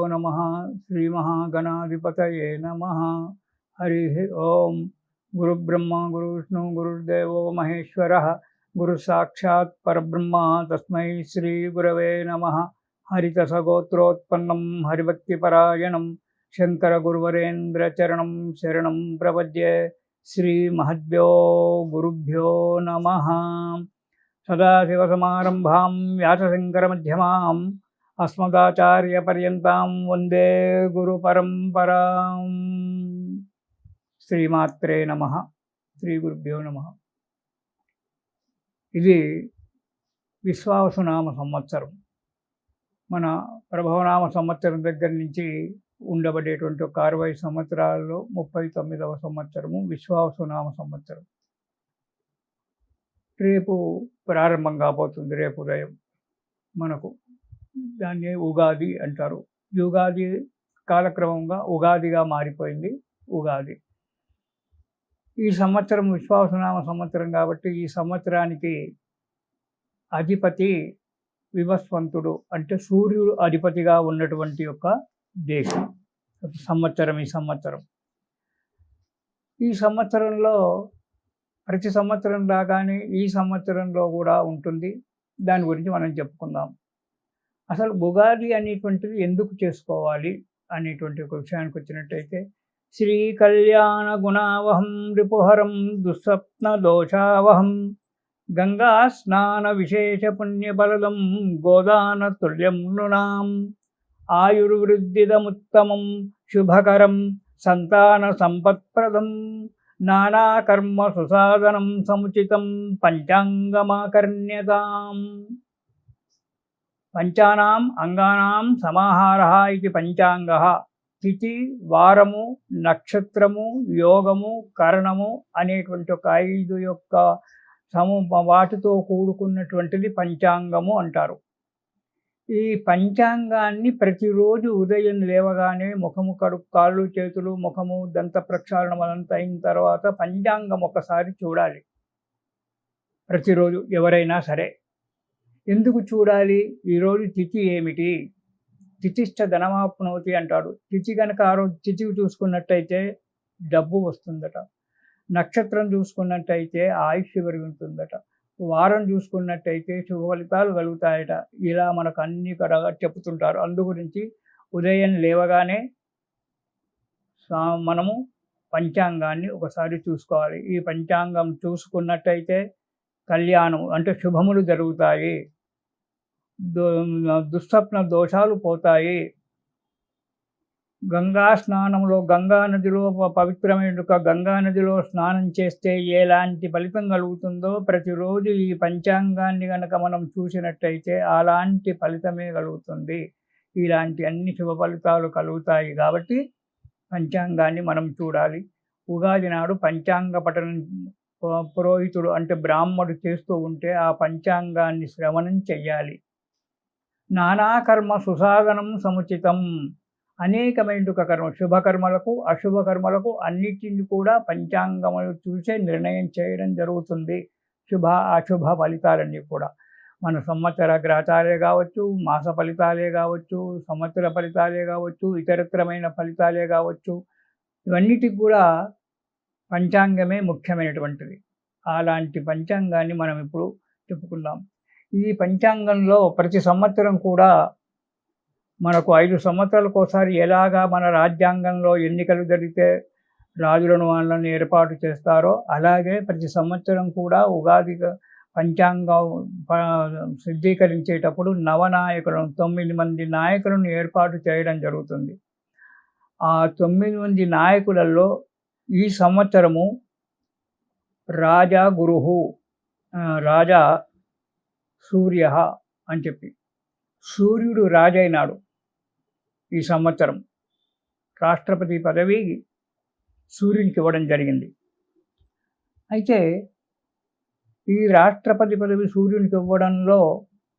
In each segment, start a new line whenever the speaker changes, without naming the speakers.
नमः। श्रीमहागणाधिपतये नमः। हरिः ओम। गुरुब्रह्मा गुरुविष्णु गुरुर्देवो महेश्वरः गुरुसाक्षात् परब्रह्म तस्मै श्रीगुरवे नमः। हरितसगोत्रोत्पन्नं हरिभक्तिपरायणं शङ्करगुरुवरेन्द्रचरणं शरणं प्रपद्ये। श्रीमहद्भ्यो गुरुभ्यो नमः। सदाशिवसमारम्भां व्यासशङ्करमध्यमाम् अस्मदाचार्यपर्यन्तां वन्दे गुरुपरम्पराम्। శ్రీమాత్రే నమః. శ్రీ గురుభ్యో నమః. ఇది విశ్వావసునామ సంవత్సరం. మన ప్రభవనామ సంవత్సరం దగ్గర నుంచి ఉండబడేటువంటి ఒక 60 సంవత్సరాల్లో 39వ సంవత్సరము విశ్వావసునామ సంవత్సరం. రేపు ప్రారంభం కాబోతుంది. రేపు ఉదయం మనకు దాన్ని ఉగాది అంటారు. యుగాది కాలక్రమంగా ఉగాదిగా మారిపోయింది. ఉగాది ఈ సంవత్సరం విశ్వావసునామ సంవత్సరం కాబట్టి ఈ సంవత్సరానికి అధిపతి వివస్వంతుడు, అంటే సూర్యుడు అధిపతిగా ఉన్నటువంటి యొక్క దేశం సంవత్సరం. ఈ సంవత్సరంలో ప్రతి సంవత్సరం లాగానే ఈ సంవత్సరంలో కూడా ఉంటుంది. దాని గురించి మనం చెప్పుకుందాం. అసలు ఉగాది అనేటువంటిది ఎందుకు చేసుకోవాలి అనేటువంటి ఒక విషయానికి వచ్చినట్టయితే, శ్రీ కళ్యాణ గుణావహం రిపుహరం దుస్వప్న దోషావహం గంగా స్నాన విశేష పుణ్యబలదం గోదాన తుల్యం నృణాం ఆయుర్వృద్ధిదముత్తమం శుభకరం సంతాన సంపత్ప్రదం నానాకర్మ సుసాధనం సముచితం పంచాంగమాకర్ణ్యతాం. పంచానాం అంగానాం సమాహారః ఇది పంచాంగః. తిథి, వారము, నక్షత్రము, యోగము, కరణము అనేటువంటి ఒక 5 యొక్క వాటితో కూడుకున్నటువంటిది పంచాంగము అంటారు. ఈ పంచాంగాన్ని ప్రతిరోజు ఉదయం లేవగానే ముఖము కాళ్ళు చేతులు ముఖము దంత ప్రక్షాళనం అదంతా అయిన తర్వాత పంచాంగం ఒకసారి చూడాలి. ప్రతిరోజు ఎవరైనా సరే. ఎందుకు చూడాలి? ఈరోజు తిథి ఏమిటి? తిథిష్ట ధనమాప్నోతి అంటాడు. తిథి కనుక ఆ రోజు తిథి చూసుకున్నట్టయితే డబ్బు వస్తుందట. నక్షత్రం చూసుకున్నట్టయితే ఆయుష్ పెరుగుతుందట. వారం చూసుకున్నట్టయితే శుభ ఫలితాలు కలుగుతాయట. ఇలా మనకు అన్ని చెప్తుంటారు. అందు గురించి ఉదయం లేవగానే మనము పంచాంగాన్ని ఒకసారి చూసుకోవాలి. ఈ పంచాంగం చూసుకున్నట్టయితే కళ్యాణం అంటే శుభములు జరుగుతాయి, దుస్వప్న దోషాలు పోతాయి. గంగా స్నానంలో గంగా నదిలో పవిత్రమైన గంగా నదిలో స్నానం చేస్తే ఎలాంటి ఫలితం కలుగుతుందో ప్రతిరోజు ఈ పంచాంగాన్ని కనుక మనం చూసినట్టయితే అలాంటి ఫలితమే కలుగుతుంది. ఇలాంటి అన్ని శుభ ఫలితాలు కలుగుతాయి కాబట్టి పంచాంగాన్ని మనం చూడాలి. ఉగాది నాడు పంచాంగ పఠనం పురోహితుడు అంటే బ్రాహ్మడు చేస్తూ ఉంటే ఆ పంచాంగాన్ని శ్రవణం చెయ్యాలి. నానాకర్మ సుసాధనం సముచితం. అనేకమైన కర్మ, శుభకర్మలకు అశుభకర్మలకు అన్నిటిని కూడా పంచాంగములు చూసే నిర్ణయం చేయడం జరుగుతుంది. శుభ అశుభ ఫలితాలన్నీ కూడా మన సంవత్సర గ్రహచాలే కావచ్చు, మాస ఫలితాలే కావచ్చు, సంవత్సర ఫలితాలే కావచ్చు, ఇతరత్రమైన ఫలితాలే కావచ్చు, ఇవన్నిటికి కూడా పంచాంగమే ముఖ్యమైనటువంటిది. అలాంటి పంచాంగాన్ని మనం ఇప్పుడు చెప్పుకుందాం. ఈ పంచాంగంలో ప్రతి సంవత్సరం కూడా మనకు 5 సంవత్సరాలకు ఒకసారి ఎలాగా మన రాజ్యాంగంలో ఎన్నికలు జరిగితే రాజులను వాళ్ళని ఏర్పాటు చేస్తారో అలాగే ప్రతి సంవత్సరం కూడా ఉగాది పంచాంగం సిద్ధీకరించేటప్పుడు నవనాయకులను 9 మంది నాయకులను ఏర్పాటు చేయడం జరుగుతుంది. ఆ 9 మంది నాయకులలో ఈ సంవత్సరము రాజా గురుహు, రాజా సూర్య అని చెప్పి సూర్యుడు రాజైనాడు. ఈ సంవత్సరం రాష్ట్రపతి పదవి సూర్యునికి ఇవ్వడం జరిగింది. అయితే ఈ రాష్ట్రపతి పదవి సూర్యునికి ఇవ్వడంలో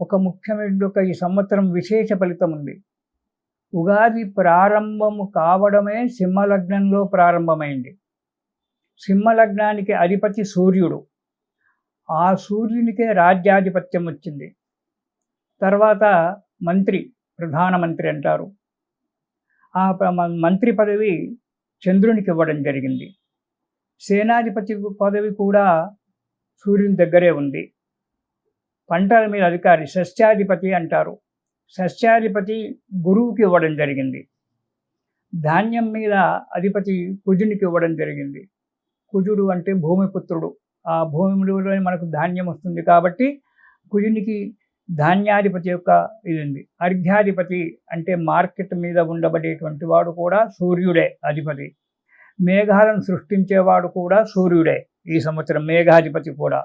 ఒక ముఖ్యమైన ఈ సంవత్సరం విశేష ఫలితం ఉంది. ఉగాది ప్రారంభము కావడమే సింహలగ్నంలో ప్రారంభమైంది. సింహలగ్నానికి అధిపతి సూర్యుడు. ఆ సూర్యునికే రాజ్యాధిపత్యం వచ్చింది. తర్వాత మంత్రి, ప్రధానమంత్రి అంటారు. మంత్రి పదవి చంద్రునికి ఇవ్వడం జరిగింది. సేనాధిపతి పదవి కూడా సూర్యుని దగ్గరే ఉంది. పంటల మీద అధికారి సస్యాధిపతి అంటారు. సస్యాధిపతి గురువుకి ఇవ్వడం జరిగింది. ధాన్యం మీద అధిపతి కుజునికి ఇవ్వడం జరిగింది. కుజుడు అంటే భూమిపుత్రుడు. ఆ భూమిలోనే మనకు ధాన్యం వస్తుంది కాబట్టి కుజునికి ధాన్యాధిపతి యొక్క ఇది ఉంది. అర్ఘ్యాధిపతి అంటే మార్కెట్ మీద ఉండబడేటువంటి వాడు కూడా సూర్యుడే అధిపతి. మేఘాలను సృష్టించేవాడు కూడా సూర్యుడే. ఈ సంవత్సరం మేఘాధిపతి కూడా.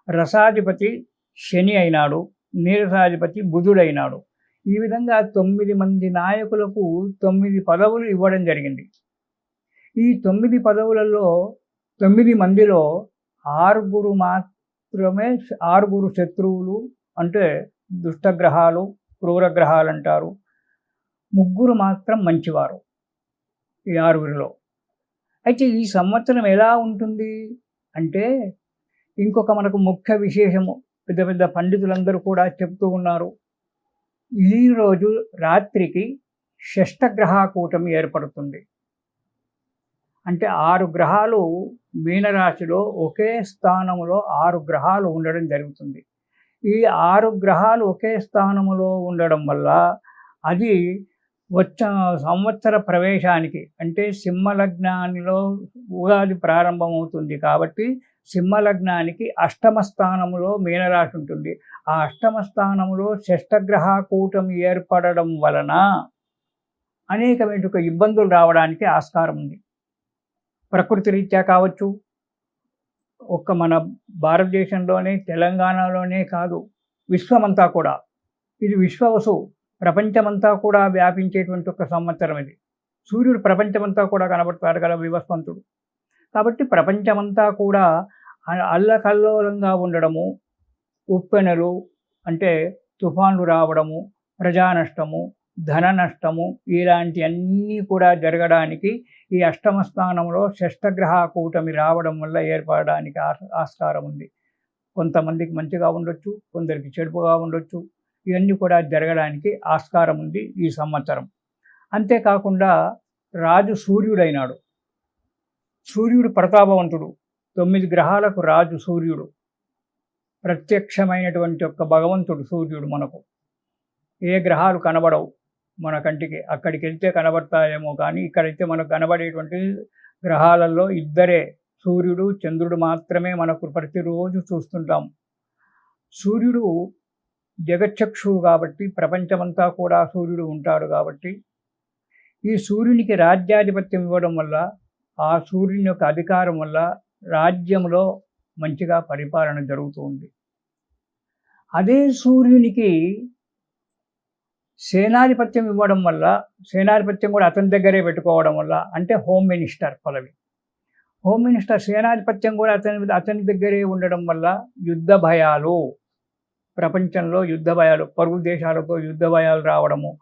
రసాధిపతి శని అయినాడు, నీరసాధిపతి బుధుడైనాడు. ఈ విధంగా 9 మంది నాయకులకు 9 పదవులు ఇవ్వడం జరిగింది. ఈ 9 పదవులలో 9 మందిలో 6 మాత్రమే 6 శత్రువులు, అంటే దుష్టగ్రహాలు, క్రూరగ్రహాలు అంటారు. 3 మాత్రం మంచివారు ఈ 6లో. అయితే ఈ సంవత్సరం ఎలా ఉంటుంది అంటే, ఇంకొక మనకు ముఖ్య విశేషము పెద్ద పెద్ద పండితులందరూ కూడా చెప్తూ ఉన్నారు. ఈరోజు రాత్రికి షష్టగ్రహ కూటమి ఏర్పడుతుంది. అంటే 6 గ్రహాలు మీనరాశిలో ఒకే స్థానంలో 6 గ్రహాలు ఉండడం జరుగుతుంది. ఈ 6 గ్రహాలు ఒకే స్థానంలో ఉండడం వల్ల అది వచ్చే సంవత్సర ప్రవేశానికి, అంటే సింహలగ్నానిలో ఉగాది ప్రారంభమవుతుంది కాబట్టి సింహలగ్నానికి అష్టమ స్థానంలో మీనరాశి ఉంటుంది. ఆ అష్టమ స్థానంలో షష్టగ్రహ కూటమి ఏర్పడడం వలన అనేకమైన ఇబ్బందులు రావడానికి ఆస్కారం ఉంది. ప్రకృతి రీత్యా కావచ్చు, ఒక్క మన భారతదేశంలోనే తెలంగాణలోనే కాదు, విశ్వమంతా కూడా. ఇది విశ్వవసు, ప్రపంచమంతా కూడా వ్యాపించేటువంటి ఒక సంవత్సరం ఇది. సూర్యుడు ప్రపంచమంతా కూడా కనబడతాడు కదా, వివస్వంతుడు. కాబట్టి ప్రపంచమంతా కూడా అల్లకల్లోలంగా ఉండడము, ఉప్పెనలు అంటే తుఫాన్లు రావడము, ప్రజా నష్టము, ధన నష్టము, ఇలాంటి అన్నీ కూడా జరగడానికి ఈ అష్టమ స్థానంలో షష్టగ్రహ కూటమి రావడం వల్ల ఏర్పడడానికి ఆస్కారం ఉంది. కొంతమందికి మంచిగా ఉండొచ్చు, కొందరికి చెడుపుగా ఉండొచ్చు. ఇవన్నీ కూడా జరగడానికి ఆస్కారం ఉంది ఈ సంవత్సరం. అంతేకాకుండా రాజు సూర్యుడైనాడు. సూర్యుడు ప్రతాపవంతుడు. 9 గ్రహాలకు రాజు సూర్యుడు. ప్రత్యక్షమైనటువంటి ఒక భగవంతుడు సూర్యుడు మనకు. ఏ గ్రహాలు కనబడవు మన కంటికి. అక్కడికి వెళ్తే కనబడతాయేమో కానీ ఇక్కడైతే మనకు కనబడేటువంటి గ్రహాలలో 2 సూర్యుడు, చంద్రుడు మాత్రమే మనకు ప్రతిరోజు చూస్తుంటాం. సూర్యుడు జగచ్చక్షువు కాబట్టి ప్రపంచమంతా కూడా సూర్యుడు ఉంటాడు కాబట్టి ఈ సూర్యునికి రాజ్యాధిపత్యం ఇవ్వడం వల్ల, ఆ సూర్యుని యొక్క అధికారం వల్ల రాజ్యంలో మంచిగా పరిపాలన జరుగుతూ ఉంది. అదే సూర్యునికి సేనాధిపత్యం ఇవ్వడం వల్ల, సేనాధిపత్యం కూడా అతని దగ్గరే పెట్టుకోవడం వల్ల, అంటే హోమ్ మినిస్టర్ పదవి. హోమ్ మినిస్టర్ సేనాధిపత్యం కూడా అతని దగ్గరే ఉండడం వల్ల యుద్ధ భయాలు, ప్రపంచంలో యుద్ధ భయాలు, పొరుగు దేశాలతో యుద్ధ భయాలు రావడము,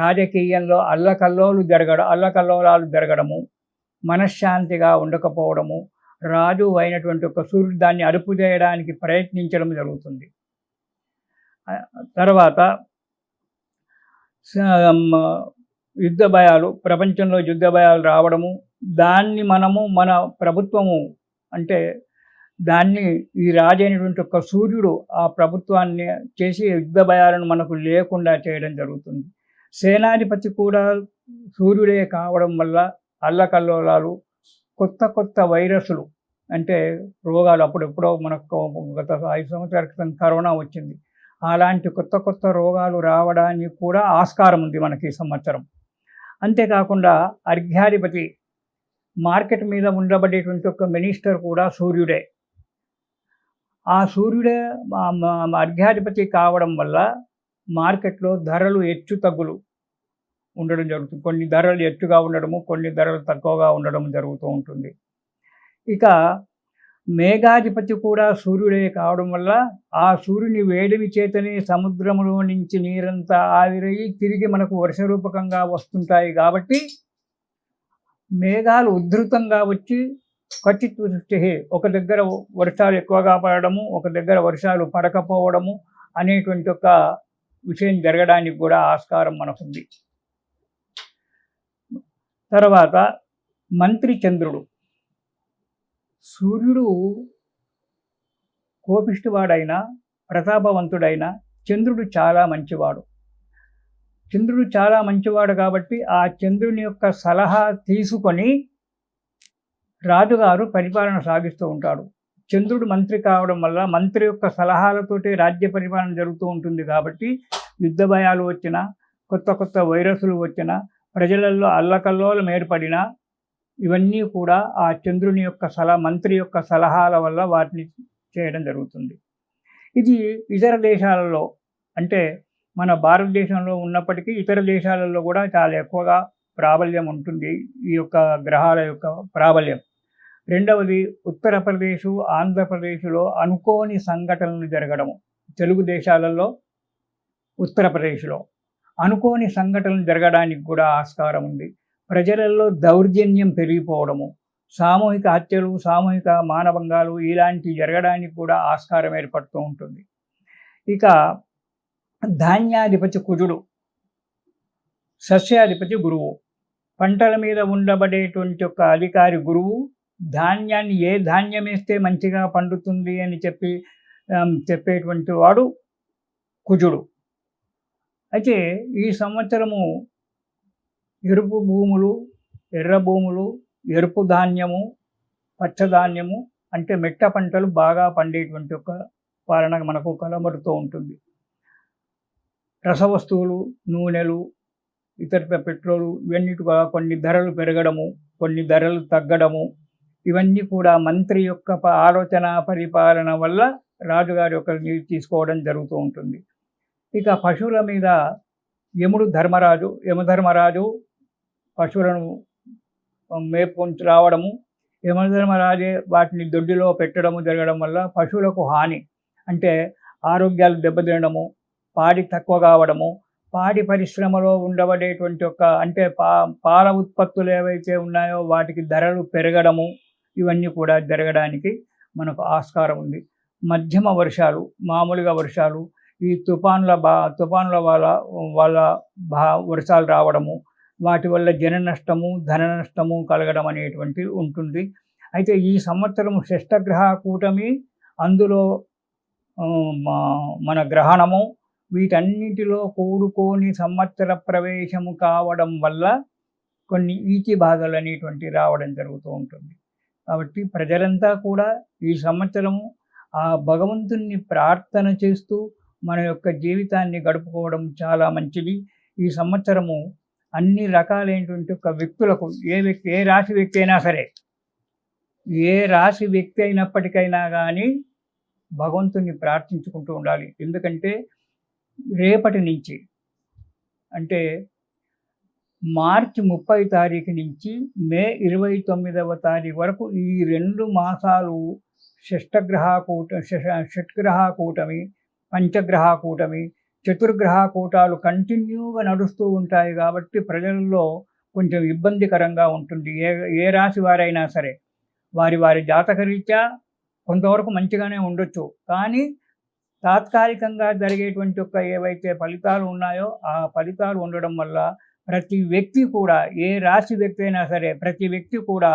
రాజకీయంలో అల్లకల్లోలాలు జరగడము, మనశ్శాంతిగా ఉండకపోవడము, రాజు అయినటువంటి ఒక సూర్యుడు దాన్ని అదుపు చేయడానికి ప్రయత్నించడం జరుగుతుంది. తర్వాత యుద్ధ భయాలు, ప్రపంచంలో యుద్ధ భయాలు రావడము, దాన్ని మన ప్రభుత్వము అంటే దాన్ని ఈ రాజు అయినటువంటి ఒక సూర్యుడు ఆ ప్రభుత్వాన్ని చేసి యుద్ధ భయాలను మనకు లేకుండా చేయడం జరుగుతుంది. సేనాధిపతి కూడా సూర్యుడే కావడం వల్ల అల్లకల్లోలాలు, కొత్త వైరస్లు అంటే రోగాలు, అప్పుడెప్పుడో మనకు గత 5 సంవత్సరాల క్రితం కరోనా వచ్చింది. అలాంటి కొత్త రోగాలు రావడానికి కూడా ఆస్కారం ఉంది మనకి ఈ సంవత్సరం. అంతేకాకుండా అర్ఘ్యాధిపతి, మార్కెట్ మీద ఉండబడేటువంటి ఒక మినిస్టర్ కూడా సూర్యుడే. ఆ సూర్యుడే అర్ఘ్యాధిపతి కావడం వల్ల మార్కెట్లో ధరలు హెచ్చు తగ్గులు ఉండడం జరుగుతుంది. కొన్ని ధరలు ఎక్కువగా ఉండడము, కొన్ని ధరలు తక్కువగా ఉండడం జరుగుతూ ఉంటుంది. ఇక మేఘాధిపతి కూడా సూర్యుడే కావడం వల్ల ఆ సూర్యుని వేడిమి చేతనే సముద్రంలో నుంచి నీరంతా ఆవిరయ్యి తిరిగి మనకు వర్ష రూపకంగా వస్తుంటాయి. కాబట్టి మేఘాలు ఉధృతంగా వచ్చి క్వచిత్ వృష్టిః, ఒక దగ్గర వర్షాలు ఎక్కువగా పడడము, ఒక దగ్గర వర్షాలు పడకపోవడము అనేటువంటి ఒక విషయం జరగడానికి కూడా ఆస్కారం మనకుంది. తర్వాత మంత్రి చంద్రుడు. సూర్యుడు కోపిష్టివాడైనా, ప్రతాపవంతుడైనా చంద్రుడు చాలా మంచివాడు. చంద్రుడు చాలా మంచివాడు కాబట్టి ఆ చంద్రుని యొక్క సలహా తీసుకొని రాజుగారు పరిపాలన సాగిస్తూ ఉంటాడు. చంద్రుడు మంత్రి కావడం వల్ల మంత్రి యొక్క సలహాలతోటి రాజ్య పరిపాలన జరుగుతూ ఉంటుంది కాబట్టి యుద్ధ భయాలు వచ్చినా, కొత్త కొత్త వైరస్లు వచ్చినా, ప్రజలలో అల్లకల్లోలం ఏర్పడినా ఇవన్నీ కూడా ఆ చంద్రుని యొక్క మంత్రి యొక్క సలహాల వల్ల వాటిని చేయడం జరుగుతుంది. ఇది ఇతర దేశాలలో అంటే మన భారతదేశంలో ఉన్నప్పటికీ ఇతర దేశాలలో కూడా చాలా ఎక్కువగా ప్రాబల్యం ఉంటుంది ఈ యొక్క గ్రహాల యొక్క ప్రాబల్యం. రెండవది ఉత్తరప్రదేశ్, ఆంధ్రప్రదేశ్‌లో అనుకోని సంఘటనలు జరగడము. తెలుగు దేశాలలో ఉత్తరప్రదేశ్‌లో అనుకోని సంఘటనలు జరగడానికి కూడా ఆస్కారం ఉంది. ప్రజలలో దౌర్జన్యం పెరిగిపోవడము, సామూహిక హత్యలు, సామూహిక మానభంగాలు ఇలాంటివి జరగడానికి కూడా ఆస్కారం ఏర్పడుతూ ఉంటుంది. ఇక ధాన్యాధిపతి కుజుడు, సస్యాధిపతి గురువు. పంటల మీద ఉండబడేటువంటి ఒక అధికారి గురువు. ధాన్యాన్ని ఏ ధాన్యం వేస్తే మంచిగా పండుతుంది అని చెప్పేటువంటి వాడు కుజుడు. అయితే ఈ సంవత్సరము ఎరుపు భూములు, ఎర్ర భూములు, ఎరుపు ధాన్యము, పచ్చధాన్యము అంటే మెట్ట పంటలు బాగా పండేటువంటి ఒక పాలన మనకు కనబడుతూ ఉంటుంది. రసవస్తువులు, నూనెలు, ఇతర పెట్రోలు ఇవన్నీ కూడా కొన్ని ధరలు పెరగడము, కొన్ని ధరలు తగ్గడము ఇవన్నీ కూడా మంత్రి యొక్క ఆలోచన పరిపాలన వల్ల రాజుగారి యొక్క తీసుకోవడం జరుగుతూ ఉంటుంది. ఇక పశువుల మీద యమధర్మరాజు పశువులను మేపుకొని రావడము, యమధర్మరాజే వాటిని దొడ్డిలో పెట్టడము జరగడం వల్ల పశువులకు హాని. అంటే ఆరోగ్యాలు దెబ్బతినడము, పాడి తక్కువ కావడము, పాడి పరిశ్రమలో ఉండబడేటువంటి అంటే పాల ఉత్పత్తులు ఏవైతే ఉన్నాయో వాటికి ధరలు పెరగడము ఇవన్నీ కూడా జరగడానికి మనకు ఆస్కారం ఉంది. మధ్యమ వర్షాలు, మామూలుగా వర్షాలు, ఈ తుఫాన్ల వల్ల వర్షాలు రావడము, వాటి వల్ల జన నష్టము, ధన నష్టము కలగడం అనేటువంటిది ఉంటుంది. అయితే ఈ సంవత్సరం షష్టగ్రహ కూటమి, అందులో మన గ్రహణము వీటన్నిటిలో కూడుకొని సంవత్సర ప్రవేశము కావడం వల్ల కొన్ని ఈతి బాధలు అనేటువంటివి రావడం జరుగుతూ ఉంటుంది. కాబట్టి ప్రజలంతా కూడా ఈ సంవత్సరము ఆ భగవంతుణ్ణి ప్రార్థన చేస్తూ మన యొక్క జీవితాన్ని గడుపుకోవడం చాలా మంచిది. ఈ సంవత్సరము అన్ని రకాలైనటువంటి వ్యక్తులకు ఏ రాశి వ్యక్తి అయినా సరే, ఏ రాశి వ్యక్తి అయినప్పటికైనా కానీ భగవంతుణ్ణి ప్రార్థించుకుంటూ ఉండాలి. ఎందుకంటే రేపటి నుంచి అంటే మార్చి 30 తారీఖు నుంచి మే 29వ తారీఖు వరకు ఈ 2 మాసాలు షట్గ్రహ కూటమి, పంచగ్రహ కూటమి, చతుర్గ్రహ కూటాలు కంటిన్యూగా నడుస్తూ ఉంటాయి. కాబట్టి ప్రజల్లో కొంచెం ఇబ్బందికరంగా ఉంటుంది. ఏ రాశి వారైనా సరే వారి జాతకరీత్యా కొంతవరకు మంచిగానే ఉండొచ్చు. కానీ తాత్కాలికంగా జరిగేటువంటి ఏవైతే ఫలితాలు ఉన్నాయో ఆ ఫలితాలు ఉండడం వల్ల ప్రతి వ్యక్తి కూడా, ఏ రాశి వ్యక్తి అయినా సరే ప్రతి వ్యక్తి కూడా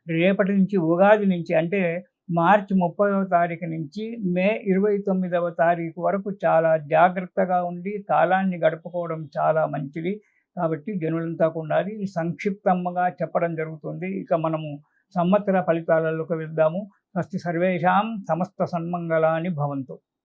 రేపటి నుంచి ఉగాది నుంచి అంటే మార్చి 30వ తారీఖు నుంచి మే 29వ తారీఖు వరకు చాలా జాగ్రత్తగా ఉండి కాలాన్ని గడుపుకోవడం చాలా మంచిది. కాబట్టి జనులంతా కూడా సంక్షిప్తంగా చెప్పడం జరుగుతుంది. ఇక మనము సంవత్సర ఫలితాలలోకి వెళ్దాము. స్వస్తి సర్వేషాం సమస్త సన్మంగళాని భవంతు.